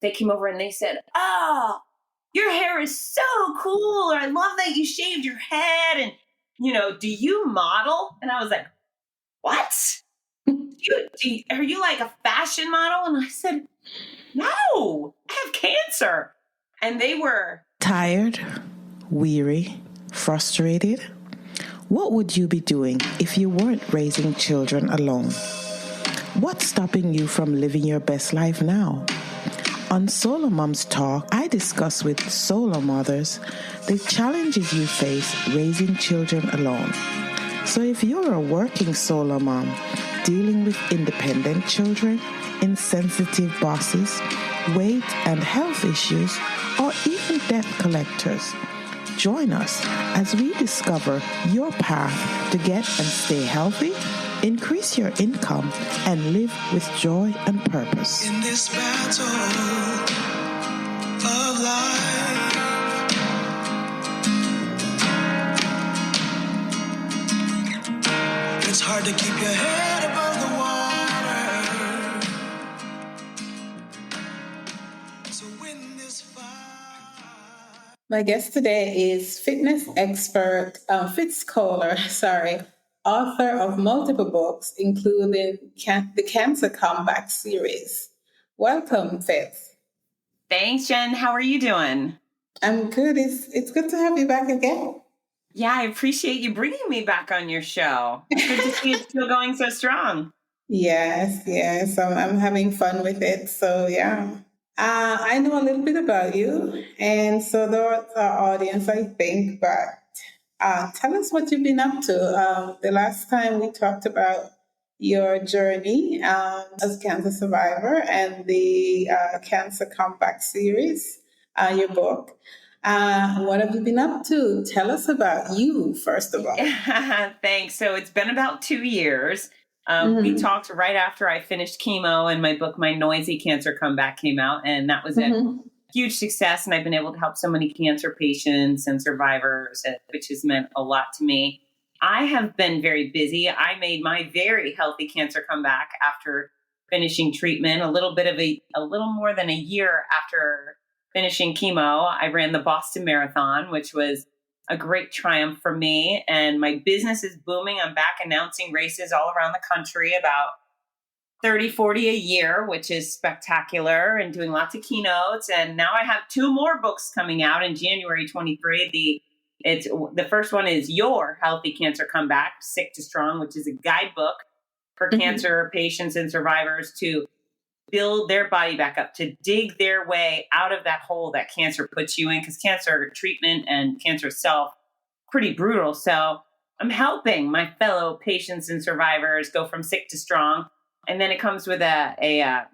they came over and they said, "Oh, your hair is so cool. Or I love that you shaved your head. And, do you model?" And I was like, "What? Are you like a fashion model?" And I said, "No, I have cancer." And they were tired, weary, frustrated. What would you be doing if you weren't raising children alone? What's stopping you from living your best life now? On SoloMoms Talk, I discuss with solo mothers the challenges you face raising children alone. So if you're a working solo mom dealing with independent children, insensitive bosses, weight and health issues, or even debt collectors, join us as we discover your path to get and stay healthy, increase your income, and live with joy and purpose. In this battle of life, it's hard to keep your head above the water. So win this fight. My guest today is fitness expert Fitz Koehler, author of multiple books, including the Cancer Comeback series. Welcome, Fitz. Thanks, Jen. How are you doing? I'm good. It's good to have you back again. Yeah, I appreciate you bringing me back on your show. It's good to see it still going so strong. Yes. I'm having fun with it. So, yeah. I know a little bit about you, and so does our audience, I think, but tell us what you've been up to. The last time we talked about your journey as a cancer survivor and the Cancer Comeback series, your book. What have you been up to? Tell us about you, first of all. Thanks. So it's been about 2 years. We talked right after I finished chemo, and my book, My Noisy Cancer Comeback, came out, and that was a huge success. And I've been able to help so many cancer patients and survivors, which has meant a lot to me. I have been very busy. I made my very healthy cancer comeback after finishing treatment, a little more than a year after finishing chemo. I ran the Boston Marathon, which was a great triumph for me. And my business is booming. I'm back announcing races all around the country, about 30, 40 a year, which is spectacular, and doing lots of keynotes. And now I have 2 more books coming out in January 23. The first one is Your Healthy Cancer Comeback, Sick to Strong, which is a guidebook for cancer patients and survivors to build their body back up, to dig their way out of that hole that cancer puts you in, because cancer treatment and cancer itself, pretty brutal. So I'm helping my fellow patients and survivors go from sick to strong. And then it comes with a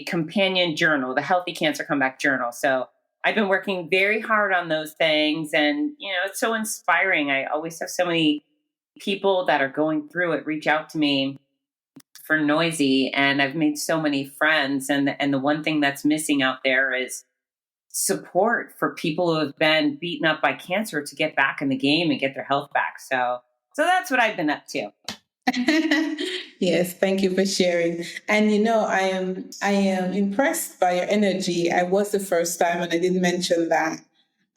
companion journal, the Healthy Cancer Comeback Journal. So I've been working very hard on those things, and it's so inspiring. I always have so many people that are going through it reach out to me for Noisy, and I've made so many friends. And the one thing that's missing out there is support for people who have been beaten up by cancer to get back in the game and get their health back. So that's what I've been up to. Yes, thank you for sharing. And I am impressed by your energy. I was the first time, and I didn't mention that.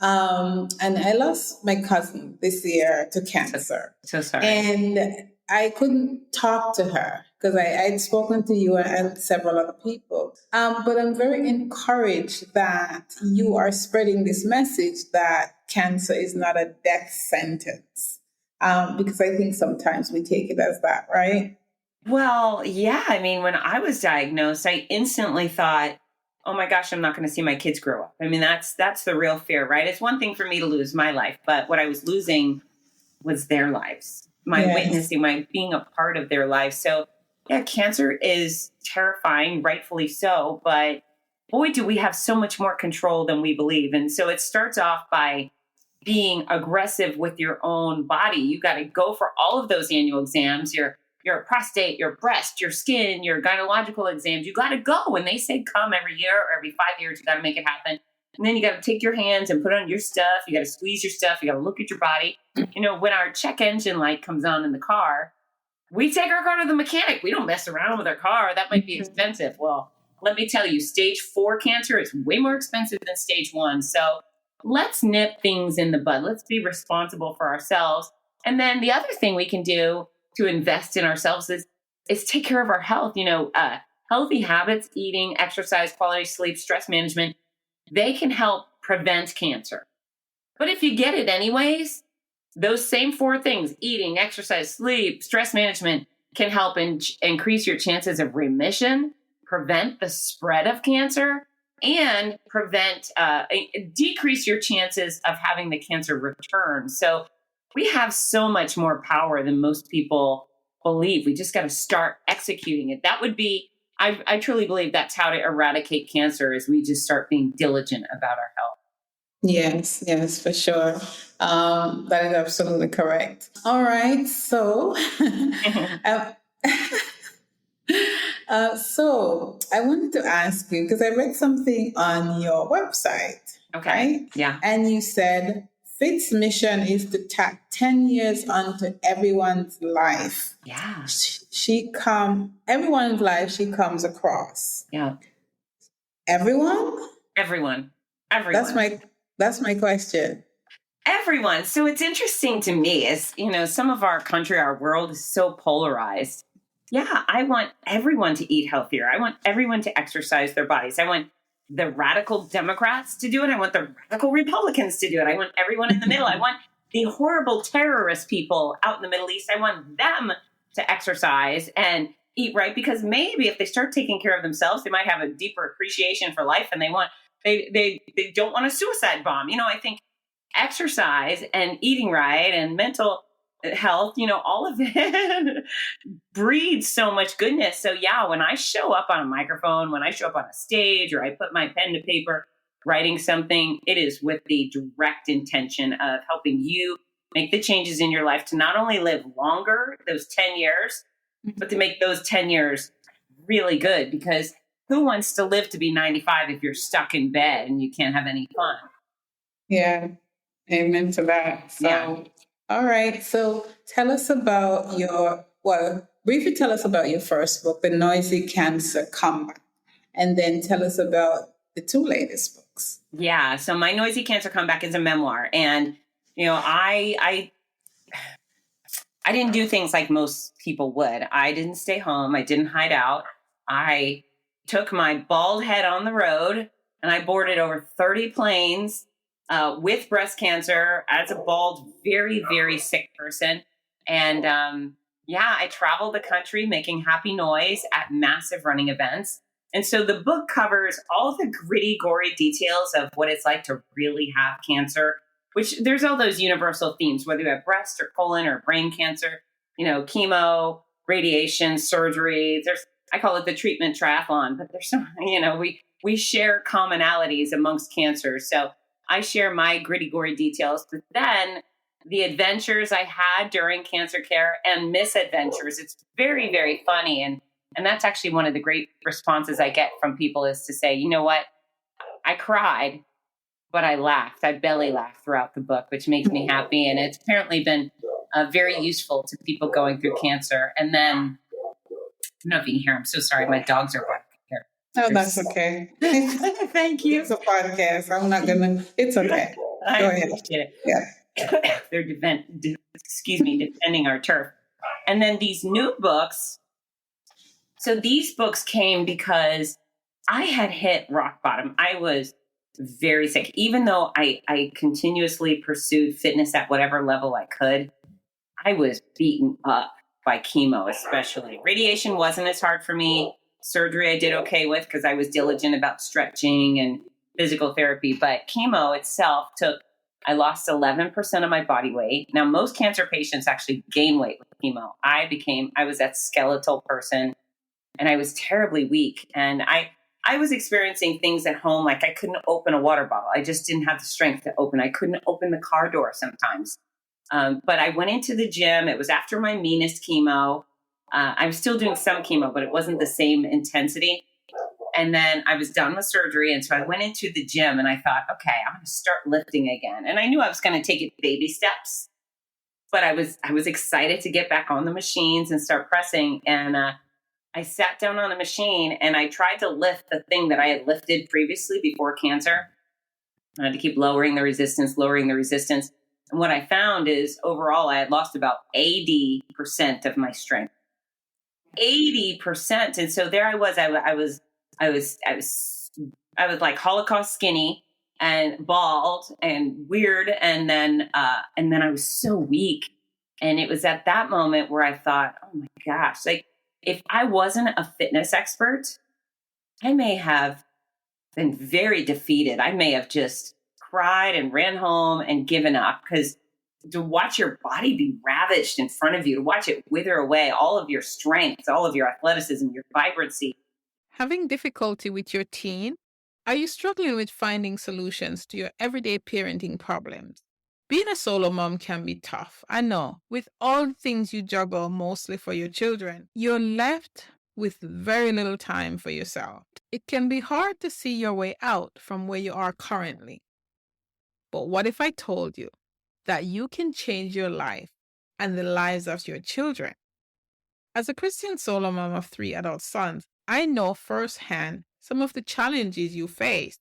And I lost my cousin this year to cancer. So sorry. And I couldn't talk to her because I'd spoken to you and several other people. But I'm very encouraged that you are spreading this message that cancer is not a death sentence. Because I think sometimes we take it as that, right? Well, yeah. I mean, when I was diagnosed, I instantly thought, oh my gosh, I'm not going to see my kids grow up. I mean, that's the real fear, right? It's one thing for me to lose my life, but what I was losing was their lives. My witnessing, my being a part of their lives. So yeah, cancer is terrifying, rightfully so, but boy, do we have so much more control than we believe. And so it starts off by being aggressive with your own body. You got to go for all of those annual exams, your prostate, your breast, your skin, your gynecological exams. You got to go. And they say come every year or every 5 years, you got to make it happen. And then you got to take your hands and put on your stuff. You got to squeeze your stuff. You got to look at your body. When our check engine light comes on in the car, we take our car to the mechanic. We don't mess around with our car. That might be expensive. Well, let me tell you, stage 4 cancer is way more expensive than stage 1. So let's nip things in the bud. Let's be responsible for ourselves. And then the other thing we can do to invest in ourselves is take care of our health. Healthy habits, eating, exercise, quality sleep, stress management, they can help prevent cancer. But if you get it anyways, those same 4 things, eating, exercise, sleep, stress management, can help increase your chances of remission, prevent the spread of cancer, and decrease your chances of having the cancer return. So we have so much more power than most people believe. We just got to start executing it. That would be, I truly believe that's how to eradicate cancer, is we just start being diligent about our health. Yes, for sure. That is absolutely correct. All right. So, so I wanted to ask you, because I read something on your website. Okay. Right? Yeah. And you said Fitz's mission is to tack 10 years onto everyone's life. Yeah. Everyone's life she comes across. Yeah. Everyone? Everyone. That's my question. Everyone. So it's interesting to me is, some of our country, our world is so polarized. Yeah, I want everyone to eat healthier. I want everyone to exercise their bodies. I want the radical Democrats to do it. I want the radical Republicans to do it. I want everyone in the middle. I want the horrible terrorist people out in the Middle East. I want them to exercise and eat right, because maybe if they start taking care of themselves, they might have a deeper appreciation for life, and they don't want a suicide bomb. I think exercise and eating right and mental health, all of it breeds so much goodness. So yeah, when I show up on a microphone, when I show up on a stage, or I put my pen to paper writing something, it is with the direct intention of helping you make the changes in your life to not only live longer, those 10 years, but to make those 10 years really good. Because who wants to live to be 95 if you're stuck in bed and you can't have any fun? Yeah. Amen to that. So, yeah. All right. So briefly tell us about your first book, The Noisy Cancer Comeback, and then tell us about the 2 latest books. Yeah. So my Noisy Cancer Comeback is a memoir. And, I didn't do things like most people would. I didn't stay home. I didn't hide out. I took my bald head on the road, and I boarded over 30 planes with breast cancer as a bald, very, very sick person. And I traveled the country making happy noise at massive running events. And so the book covers all the gritty, gory details of what it's like to really have cancer, which there's all those universal themes, whether you have breast or colon or brain cancer, chemo, radiation, surgery. I call it the treatment triathlon, but there's some, we share commonalities amongst cancers. So I share my gritty, gory details, but then the adventures I had during cancer care and misadventures. It's very, very funny. And that's actually one of the great responses I get from people, is to say, you know what? I cried, but I laughed. I belly laughed throughout the book, which makes me happy. And it's apparently been very useful to people going through cancer. And then, I don't know if you can hear, I'm so sorry. My dogs are barking here. Oh, that's okay. Thank you. It's a podcast. It's okay. Go ahead. Appreciate it. Yeah. They're defending our turf. And then these new books. So these books came because I had hit rock bottom. I was very sick. Even though I continuously pursued fitness at whatever level I could, I was beaten up by chemo, especially. Radiation wasn't as hard for me. Surgery I did okay with because I was diligent about stretching and physical therapy. But chemo itself I lost 11% of my body weight. Now, most cancer patients actually gain weight with chemo. I was that skeletal person, and I was terribly weak. And I was experiencing things at home, like I couldn't open a water bottle. I just didn't have the strength to open. I couldn't open the car door sometimes. But I went into the gym. It was after my meanest chemo. I was still doing some chemo, but it wasn't the same intensity. And then I was done with surgery. And so I went into the gym and I thought, okay, I'm going to start lifting again. And I knew I was going to take it baby steps, but I was excited to get back on the machines and start pressing. And I sat down on a machine and I tried to lift the thing that I had lifted previously before cancer. I had to keep lowering the resistance. And what I found is overall, I had lost about 80% of my strength. 80%. And so there I was like Holocaust skinny and bald and weird. And then I was so weak. And it was at that moment where I thought, oh my gosh, like if I wasn't a fitness expert, I may have been very defeated. I may have just cried and ran home and given up, because to watch your body be ravaged in front of you, to watch it wither away, all of your strength, all of your athleticism, your vibrancy. Having difficulty with your teen? Are you struggling with finding solutions to your everyday parenting problems? Being a solo mom can be tough. I know. With all the things you juggle mostly for your children, you're left with very little time for yourself. It can be hard to see your way out from where you are currently. But what if I told you that you can change your life and the lives of your children? As a Christian solo mom of 3 adult sons, I know firsthand some of the challenges you face.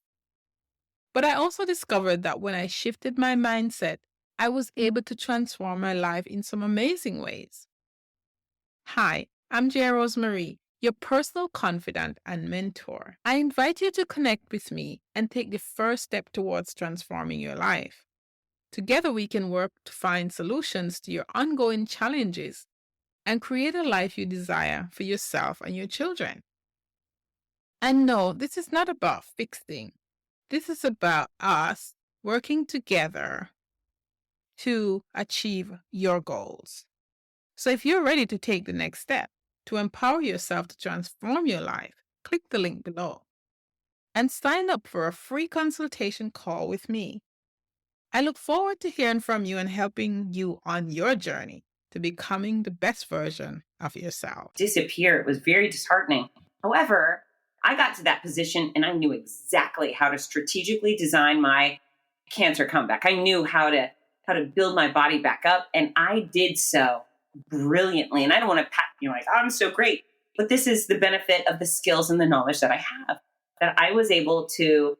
But I also discovered that when I shifted my mindset, I was able to transform my life in some amazing ways. Hi, I'm Rosemarie, your personal confidant and mentor. I invite you to connect with me and take the first step towards transforming your life. Together we can work to find solutions to your ongoing challenges and create a life you desire for yourself and your children. And no, this is not about fixing. This is about us working together to achieve your goals. So if you're ready to take the next step to empower yourself to transform your life, click the link below and sign up for a free consultation call with me. I look forward to hearing from you and helping you on your journey to becoming the best version of yourself. Disappear. It was very disheartening. However, I got to that position and I knew exactly how to strategically design my cancer comeback. I knew how to build my body back up, and I did so brilliantly. And I don't want to pat like, I'm so great, but this is the benefit of the skills and the knowledge that I have, that I was able to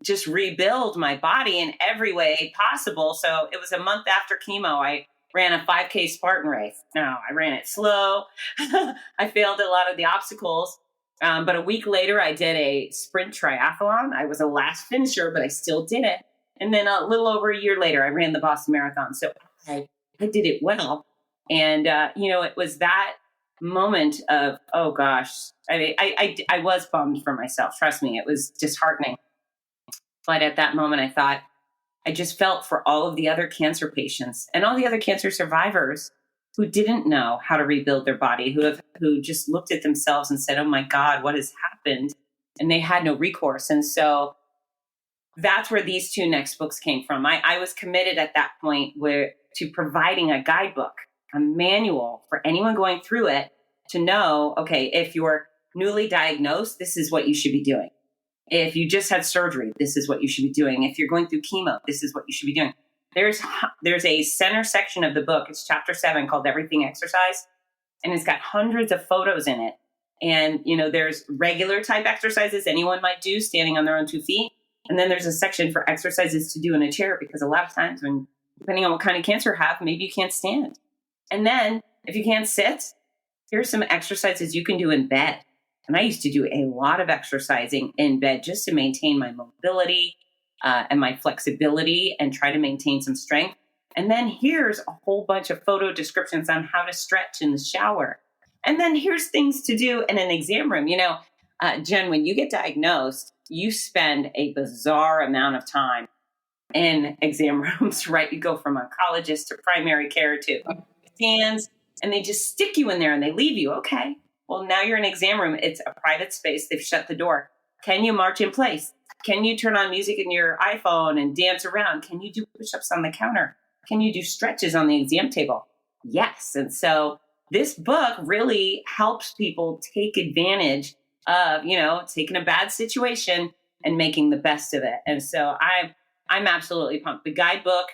just rebuild my body in every way possible. So it was a month after chemo. I ran a 5K Spartan race. Now, I ran it slow. I failed a lot of the obstacles. But a week later, I did a sprint triathlon. I was a last finisher, but I still did it. And then a little over a year later, I ran the Boston Marathon. So I did it well. And, it was that moment of, oh gosh, I was bummed for myself. Trust me, it was disheartening. But at that moment, I thought, I just felt for all of the other cancer patients and all the other cancer survivors who didn't know how to rebuild their body, who just looked at themselves and said, oh my God, what has happened? And they had no recourse. And so that's where these 2 next books came from. I was committed at that point to providing a guidebook, a manual for anyone going through it to know, okay, if you're newly diagnosed, this is what you should be doing. If you just had surgery, this is what you should be doing. If you're going through chemo, this is what you should be doing. There's a center section of the book. It's chapter 7 called Everything Exercise. And it's got hundreds of photos in it. And, there's regular type exercises anyone might do standing on their own 2 feet. And then there's a section for exercises to do in a chair, because a lot of times depending on what kind of cancer you have, maybe you can't stand. And then if you can't sit, here's some exercises you can do in bed. And I used to do a lot of exercising in bed just to maintain my mobility and my flexibility and try to maintain some strength. And then here's a whole bunch of photo descriptions on how to stretch in the shower. And then here's things to do in an exam room. Jen, when you get diagnosed, you spend a bizarre amount of time in exam rooms, right? You go from oncologist to primary care to scans, and they just stick you in there and they leave you. Okay, well, now you're in an exam room. It's a private space. They've shut the door. Can you march in place? Can you turn on music in your iPhone and dance around? Can you do push-ups on the counter? Can you do stretches on the exam table? Yes. And so this book really helps people take advantage of, taking a bad situation and making the best of it. And so I'm absolutely pumped. The guidebook,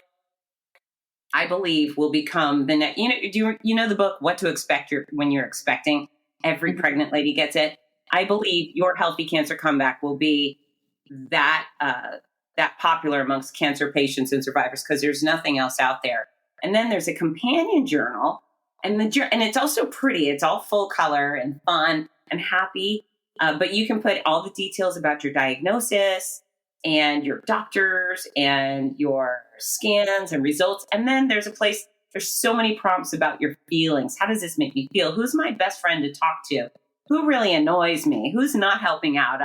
I believe, will become the next, do you know the book, What to Expect when you're expecting? Every pregnant lady gets it. I believe your Healthy Cancer Comeback will be that popular amongst cancer patients and survivors because there's nothing else out there. And then there's a companion journal, and it's also pretty. It's all full color and fun and happy. But you can put all the details about your diagnosis and your doctors and your scans and results. And then there's so many prompts about your feelings. How does this make me feel? Who's my best friend to talk to? Who really annoys me? Who's not helping out?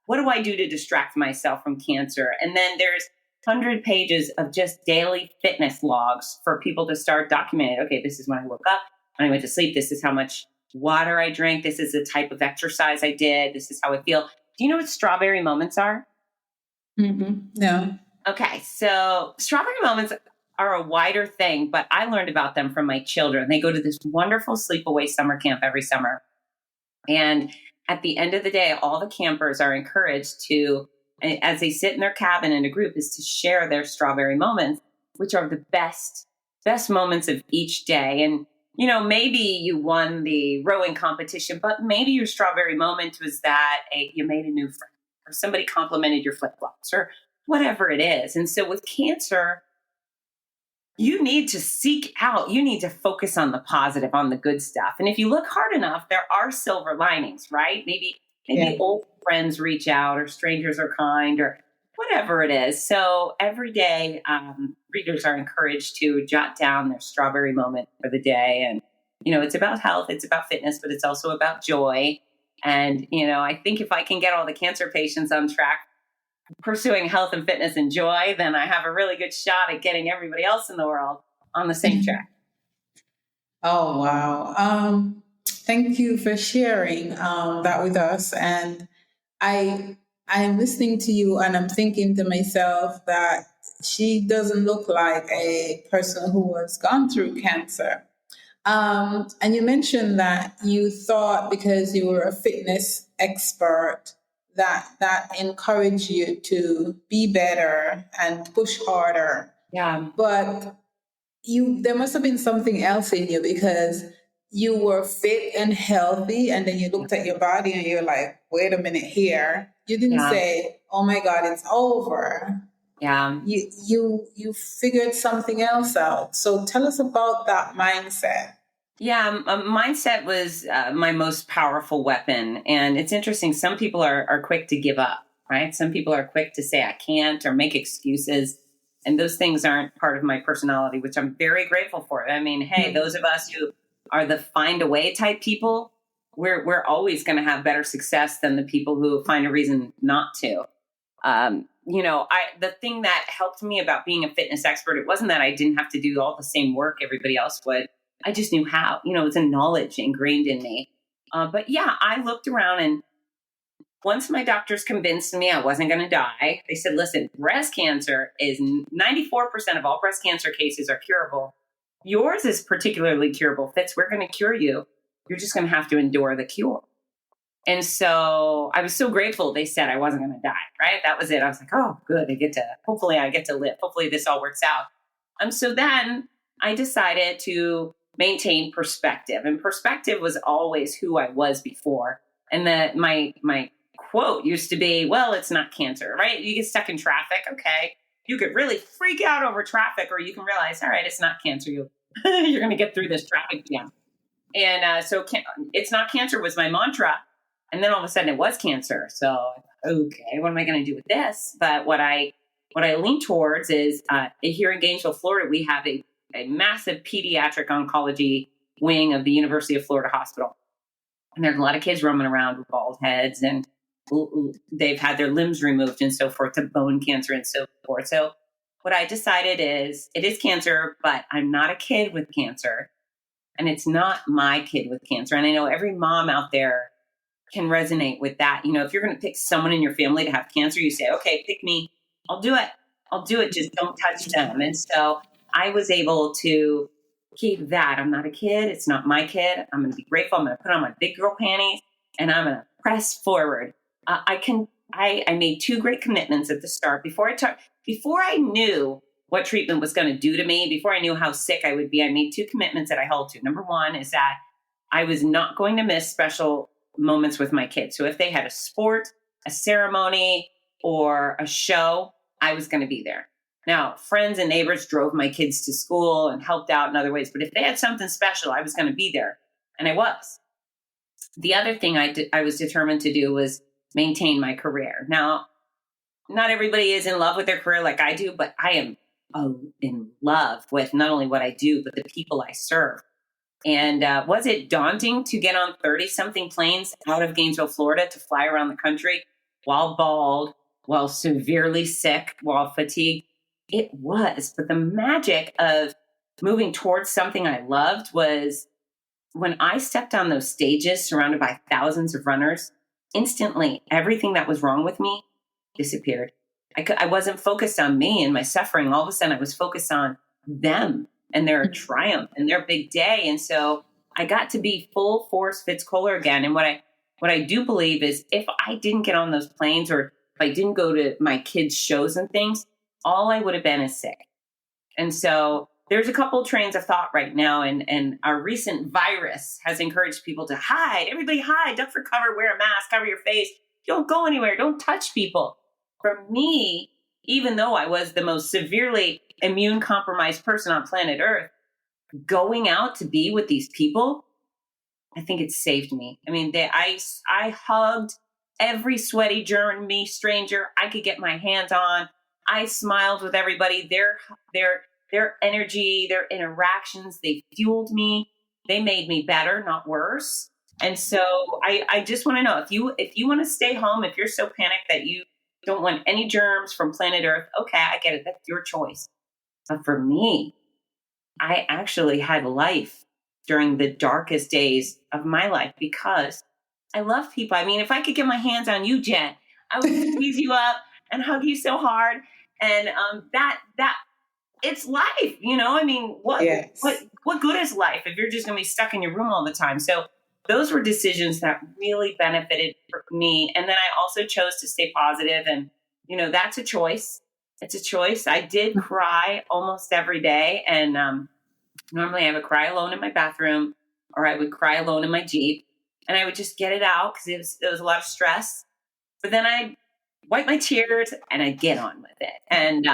What do I do to distract myself from cancer? And then there's 100 pages of just daily fitness logs for people to start documenting. Okay, this is when I woke up, when I went to sleep. This is how much water I drank. This is the type of exercise I did. This is how I feel. Do you know what strawberry moments are? No. Okay, so strawberry moments are a wider thing, but I learned about them from my children. They go to this wonderful sleepaway summer camp every summer. And at the end of the day, all the campers are encouraged to, as they sit in their cabin in a group, is to share their strawberry moments, which are the best moments of each day. And, maybe you won the rowing competition, but maybe your strawberry moment was that you made a new friend or somebody complimented your flip-flops or whatever it is. And so with cancer, you need to seek out, you need to focus on the positive, on the good stuff. And if you look hard enough, there are silver linings, right? Maybe old friends reach out or strangers are kind or whatever it is. So every day, readers are encouraged to jot down their strawberry moment for the day. And, it's about health, it's about fitness, but it's also about joy. And, I think if I can get all the cancer patients on track pursuing health and fitness and joy, then I have a really good shot at getting everybody else in the world on the same track. Oh, wow. Thank you for sharing that with us. And I'm listening to you and I'm thinking to myself that she doesn't look like a person who has gone through cancer. And you mentioned that you thought because you were a fitness expert that encouraged you to be better and push harder. Yeah. But there must have been something else in you because you were fit and healthy, and then you looked at your body and you're like, wait a minute here. You didn't say, oh my God, it's over. Yeah. You figured something else out. So tell us about that mindset. Yeah, mindset was my most powerful weapon. And it's interesting. Some people are quick to give up, right? Some people are quick to say, I can't, or make excuses. And those things aren't part of my personality, which I'm very grateful for. I mean, hey, those of us who are the find a way type people, we're always going to have better success than the people who find a reason not to. The thing that helped me about being a fitness expert, it wasn't that I didn't have to do all the same work everybody else would. I just knew how, it's a knowledge ingrained in me. But yeah, I looked around, and once my doctors convinced me I wasn't going to die, they said, listen, breast cancer is 94% of all breast cancer cases are curable. Yours is particularly curable. Fitz, we're going to cure you. You're just going to have to endure the cure. And so I was so grateful they said I wasn't going to die, right? That was it. I was like, oh, good. Hopefully I get to live. Hopefully this all works out. So then I decided to maintain perspective. And perspective was always who I was before. And my quote used to be, well, it's not cancer, right? You get stuck in traffic. Okay. You could really freak out over traffic, or you can realize, all right, it's not cancer. You're going to get through this traffic jam. And so it's not cancer was my mantra. And then all of a sudden it was cancer. So, okay, what am I going to do with this? But what I lean towards is here in Gainesville, Florida, we have a massive pediatric oncology wing of the University of Florida Hospital. And there's a lot of kids roaming around with bald heads, and they've had their limbs removed and so forth, to bone cancer and so forth. So what I decided is it is cancer, but I'm not a kid with cancer, and it's not my kid with cancer. And I know every mom out there can resonate with that. If you're going to pick someone in your family to have cancer, you say, okay, pick me. I'll do it. Just don't touch them. And so I was able to keep that. I'm not a kid. It's not my kid. I'm going to be grateful. I'm going to put on my big girl panties and I'm going to press forward. I made 2 great commitments at the start before I knew what treatment was going to do to me, before I knew how sick I would be. I made 2 commitments that I held to. Number one is that I was not going to miss special moments with my kids. So if they had a sport, a ceremony, or a show, I was going to be there. Now, friends and neighbors drove my kids to school and helped out in other ways. But if they had something special, I was going to be there. And I was. The other thing I was determined to do was maintain my career. Now, not everybody is in love with their career like I do, but I am in love with not only what I do, but the people I serve. And was it daunting to get on 30-something planes out of Gainesville, Florida, to fly around the country while bald, while severely sick, while fatigued? It was. But the magic of moving towards something I loved was when I stepped on those stages surrounded by thousands of runners, instantly everything that was wrong with me disappeared. I wasn't focused on me and my suffering. All of a sudden, I was focused on them and their triumph and their big day. And so I got to be full force Fitz Koehler again. And what I do believe is if I didn't get on those planes or if I didn't go to my kids' shows and things, all I would have been is sick. And so there's a couple of trains of thought right now. And our recent virus has encouraged people to hide. Everybody hide, duck for cover, wear a mask, cover your face. Don't go anywhere. Don't touch people. For me, even though I was the most severely immune compromised person on planet Earth, going out to be with these people, I think it saved me. I mean, I hugged every sweaty German stranger I could get my hands on. I smiled with everybody. Their energy, their interactions, they fueled me. They made me better, not worse. And so I just want to know if you want to stay home, if you're so panicked that you don't want any germs from planet Earth, okay, I get it. That's your choice. But for me, I actually had life during the darkest days of my life because I love people. I mean, if I could get my hands on you, Jen, I would squeeze you up and hug you so hard. And that it's life, you know. I mean, what good is life if you're just going to be stuck in your room all the time? So those were decisions that really benefited me. And then I also chose to stay positive. And, you know, that's a choice. It's a choice. I did cry almost every day. And normally I would cry alone in my bathroom or I would cry alone in my Jeep. And I would just get it out because it was a lot of stress. But then I'd wipe my tears and I'd get on with it. And,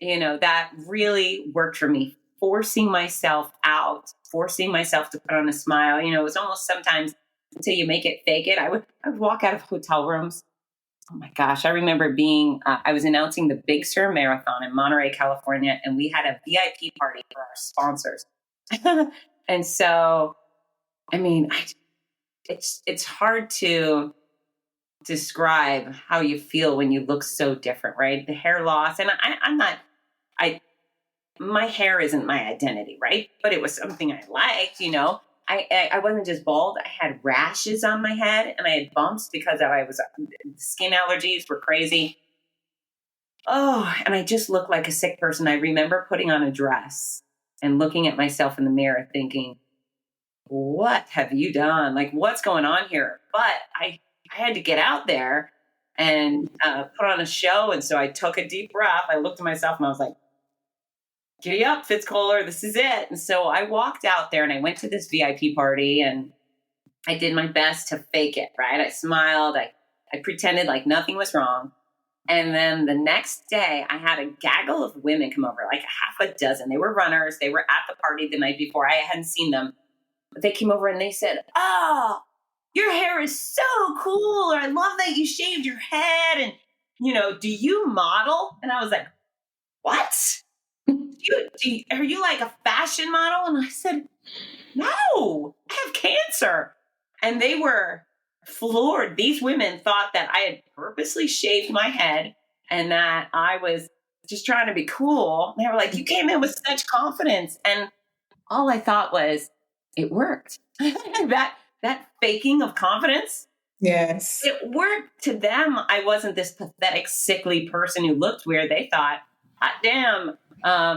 you know, that really worked for me. Forcing myself out, forcing myself to put on a smile. You know, it was almost sometimes until you make it, fake it. I would walk out of hotel rooms. Oh my gosh. I remember I was announcing the Big Sur Marathon in Monterey, California, and we had a VIP party for our sponsors. And so, I mean, it's hard to describe how you feel when you look so different, right? The hair loss. And my hair isn't my identity, right? But it was something I liked, you know. I wasn't just bald. I had rashes on my head and I had bumps because skin allergies were crazy. Oh, and I just looked like a sick person. I remember putting on a dress and looking at myself in the mirror thinking, what have you done? Like, what's going on here? But I had to get out there and put on a show. And so I took a deep breath. I looked at myself and I was like, giddy up, Fitz Koehler, this is it. And so I walked out there and I went to this VIP party and I did my best to fake it, right? I smiled. I pretended like nothing was wrong. And then the next day I had a gaggle of women come over, like a half a dozen. They were runners. They were at the party the night before. I hadn't seen them. But they came over and they said, oh, your hair is so cool. Or I love that you shaved your head. And, you know, do you model? And I was like, what? Are you like a fashion model? And I said, no, I have cancer. And they were floored. These women thought that I had purposely shaved my head and that I was just trying to be cool. They were like, you came in with such confidence. And all I thought was, it worked. that faking of confidence. Yes. It worked to them. I wasn't this pathetic, sickly person who looked weird. They thought, hot damn,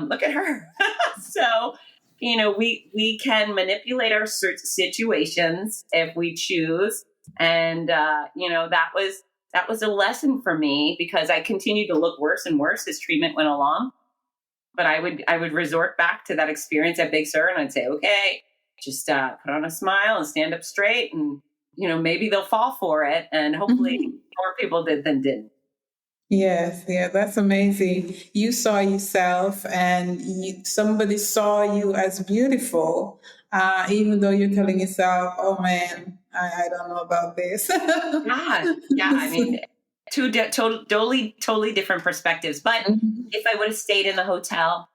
look at her. So, you know, we can manipulate our situations if we choose. And, you know, that was a lesson for me because I continued to look worse and worse as treatment went along. But I would resort back to that experience at Big Sur and I'd say, okay, just put on a smile and stand up straight, and maybe they'll fall for it, and hopefully more people did than didn't. Yes, yeah, that's amazing. You saw yourself, and somebody saw you as beautiful, even though you're telling yourself, "Oh man, I don't know about this." Yeah. I mean, totally different perspectives. But if I would have stayed in the hotel,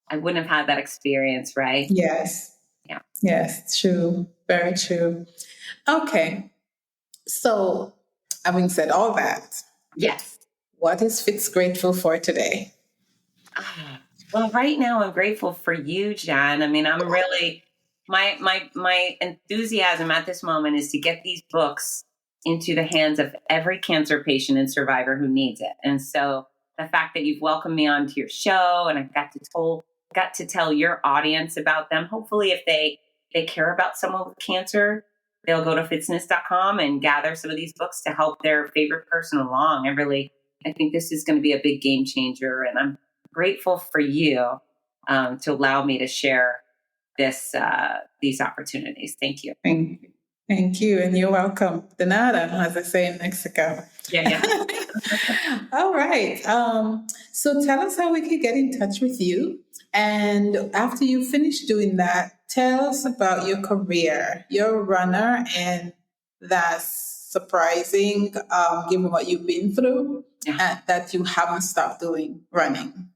I wouldn't have had that experience, right? Yes. Yeah. Yes, true. Very true. Okay. So, having said all that, Yes. what is Fitz grateful for today? Well, right now I'm grateful for you, Jen. I mean, I'm really my enthusiasm at this moment is to get these books into the hands of every cancer patient and survivor who needs it. And so the fact that you've welcomed me onto your show, and I got to tell your audience about them. Hopefully, if they care about someone with cancer, they'll go to fitzness.com and gather some of these books to help their favorite person along. I think this is going to be a big game changer, and I'm grateful for you to allow me to share these opportunities. Thank you. Thank you, and you're welcome. De nada, as I say in Mexico. Yeah. All right. So tell us how we can get in touch with you. And after you finish doing that, tell us about your career. You're a runner, and that's surprising, given what you've been through, and that you haven't stopped doing running.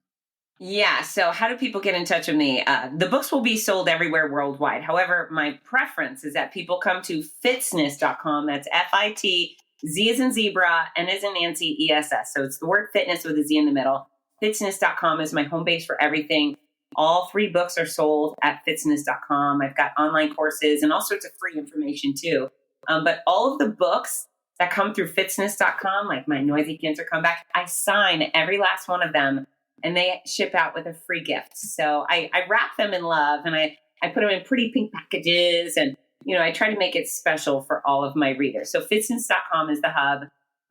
Yeah. So how do people get in touch with me? The books will be sold everywhere worldwide. However, my preference is that people come to fitzness.com. That's FITZ as in zebra, N as in Nancy, ESS. So it's the word fitness with a Z in the middle. Fitzness.com is my home base for everything. All 3 books are sold at fitzness.com. I've got online courses and all sorts of free information too. But all of the books that come through fitzness.com, like my Noisy Cancer Comeback, I sign every last one of them, and they ship out with a free gift. So I wrap them in love, and I put them in pretty pink packages, and I try to make it special for all of my readers. So fitzness.com is the hub.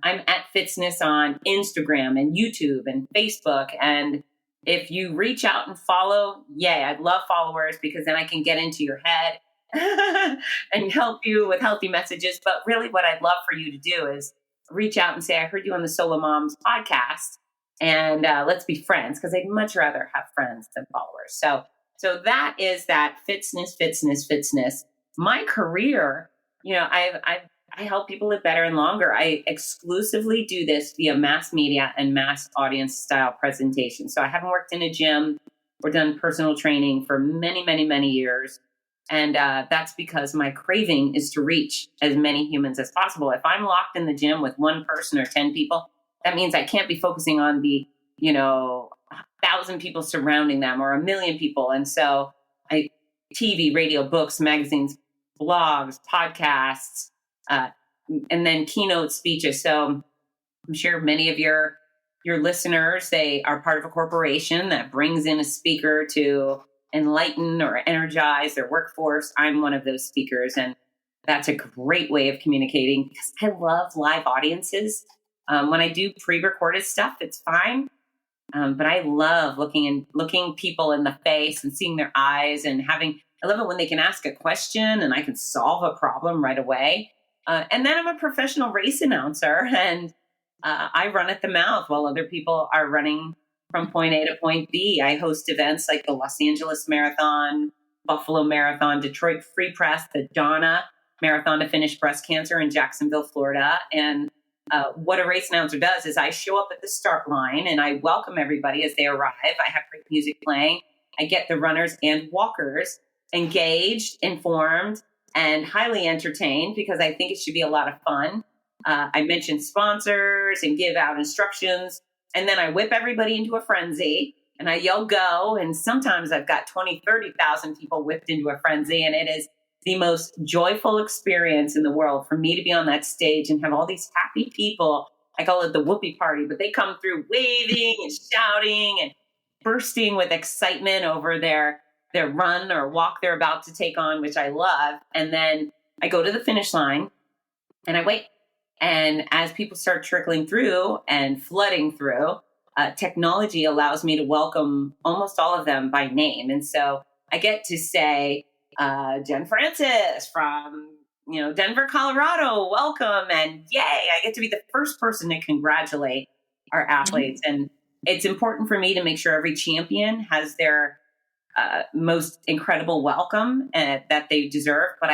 I'm at Fitzness on Instagram and YouTube and Facebook. And if you reach out and follow, yay, I'd love followers, because then I can get into your head and help you with healthy messages. But really what I'd love for you to do is reach out and say, I heard you on the SoloMoms podcast, and let's be friends, because I'd much rather have friends than followers. So that is that fitzness. My career, I help people live better and longer. I exclusively do this via mass media and mass audience style presentation. So I haven't worked in a gym or done personal training for many, many, many years. And that's because my craving is to reach as many humans as possible. If I'm locked in the gym with one person or 10 people, that means I can't be focusing on the, 1,000 people surrounding them or 1 million people. And so TV, radio, books, magazines, blogs, podcasts, and then keynote speeches. So I'm sure many of your listeners, they are part of a corporation that brings in a speaker to enlighten or energize their workforce. I'm one of those speakers, and that's a great way of communicating, because I love live audiences. When I do pre-recorded stuff, it's fine. But I love looking people in the face and seeing their eyes, and I love it when they can ask a question and I can solve a problem right away. And then I'm a professional race announcer, and I run at the mouth while other people are running from point A to point B. I host events like the Los Angeles Marathon, Buffalo Marathon, Detroit Free Press, the Donna Marathon to Finish Breast Cancer in Jacksonville, Florida. And what a race announcer does is I show up at the start line and I welcome everybody as they arrive. I have great music playing. I get the runners and walkers engaged, informed, and highly entertained, because I think it should be a lot of fun. I mention sponsors and give out instructions, and then I whip everybody into a frenzy and I yell go. And sometimes I've got 20, 30,000 people whipped into a frenzy, and it is the most joyful experience in the world for me to be on that stage and have all these happy people. I call it the whoopee party, but they come through waving and shouting and bursting with excitement over their run or walk they're about to take on, which I love. And then I go to the finish line and I wait. And as people start trickling through and flooding through, technology allows me to welcome almost all of them by name. And so I get to say, Jen Francis from, Denver, Colorado. Welcome. And yay, I get to be the first person to congratulate our athletes. And it's important for me to make sure every champion has their most incredible welcome that they deserve. But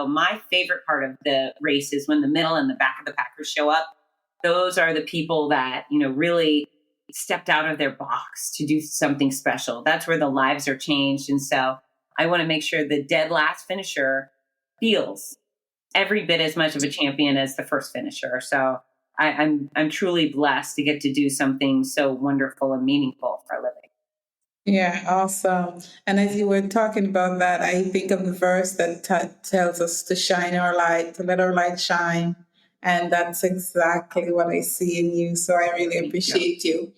my favorite part of the race is when the middle and the back of the packers show up. Those are the people that, really stepped out of their box to do something special. That's where the lives are changed. And so I want to make sure the dead last finisher feels every bit as much of a champion as the first finisher. So I'm truly blessed to get to do something so wonderful and meaningful for a living. Yeah, awesome. And as you were talking about that, I think of the verse that tells us to shine our light, to let our light shine. And that's exactly what I see in you. So I really appreciate you.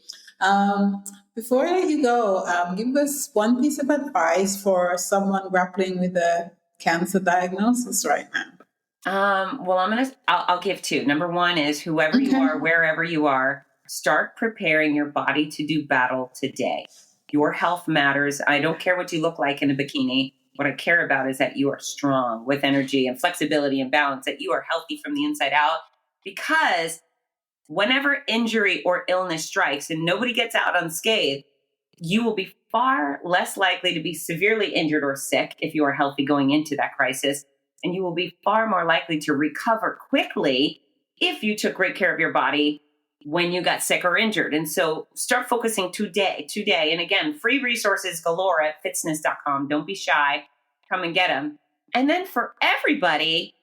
Before I let you go, give us one piece of advice for someone grappling with a cancer diagnosis right now. Well, I'll give two. Number one is whoever you are, wherever you are, start preparing your body to do battle today. Your health matters. I don't care what you look like in a bikini. What I care about is that you are strong with energy and flexibility and balance, that you are healthy from the inside out, because whenever injury or illness strikes and nobody gets out unscathed, you will be far less likely to be severely injured or sick if you are healthy going into that crisis. And you will be far more likely to recover quickly if you took great care of your body when you got sick or injured. And so start focusing today. And again, free resources galore at fitzness.com. Don't be shy. Come and get them. And then for everybody,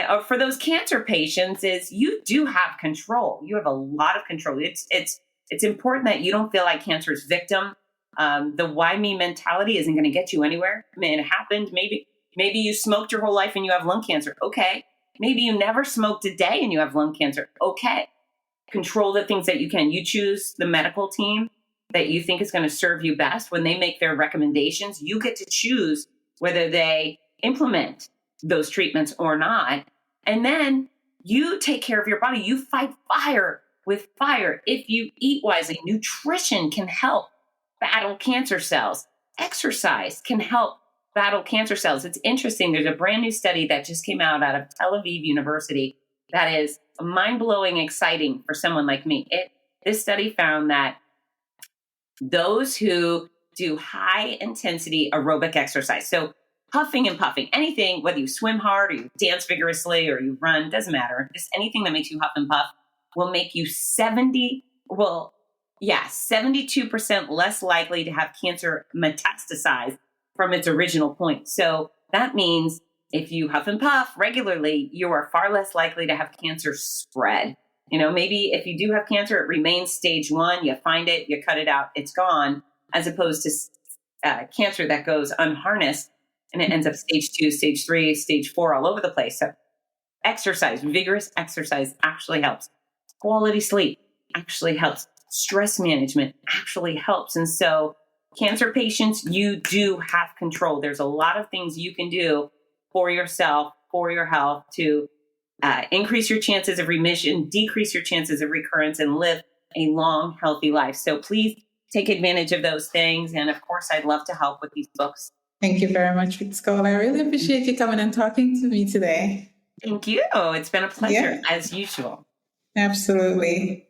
or for those cancer patients, is you do have control. You have a lot of control. It's important that you don't feel like cancer's victim. The why me mentality isn't going to get you anywhere. I mean, it happened. Maybe you smoked your whole life and you have lung cancer. Okay. Maybe you never smoked a day and you have lung cancer. Okay. Control the things that you can. You choose the medical team that you think is going to serve you best. When they make their recommendations, you get to choose whether they implement those treatments or not. And then you take care of your body. You fight fire with fire. If you eat wisely, nutrition can help battle cancer cells. Exercise can help battle cancer cells. It's interesting. There's a brand new study that just came out of Tel Aviv University that is mind-blowing exciting for someone like me. This study found that those who do high-intensity aerobic exercise, so huffing and puffing, anything, whether you swim hard or you dance vigorously or you run, doesn't matter, just anything that makes you huff and puff will make you 72% less likely to have cancer metastasize from its original point. So that means if you huff and puff regularly, you are far less likely to have cancer spread. Maybe if you do have cancer, it remains stage 1, you find it, you cut it out, it's gone, as opposed to cancer that goes unharnessed and it ends up stage 2, stage 3, stage 4, all over the place. So exercise, vigorous exercise actually helps. Quality sleep actually helps. Stress management actually helps. And so cancer patients, you do have control. There's a lot of things you can do for yourself, for your health, to increase your chances of remission, decrease your chances of recurrence, and live a long, healthy life. So please take advantage of those things. And of course, I'd love to help with these books. Thank you very much, Fitz. I really appreciate you coming and talking to me today. Thank you. It's been a pleasure, as usual. Absolutely.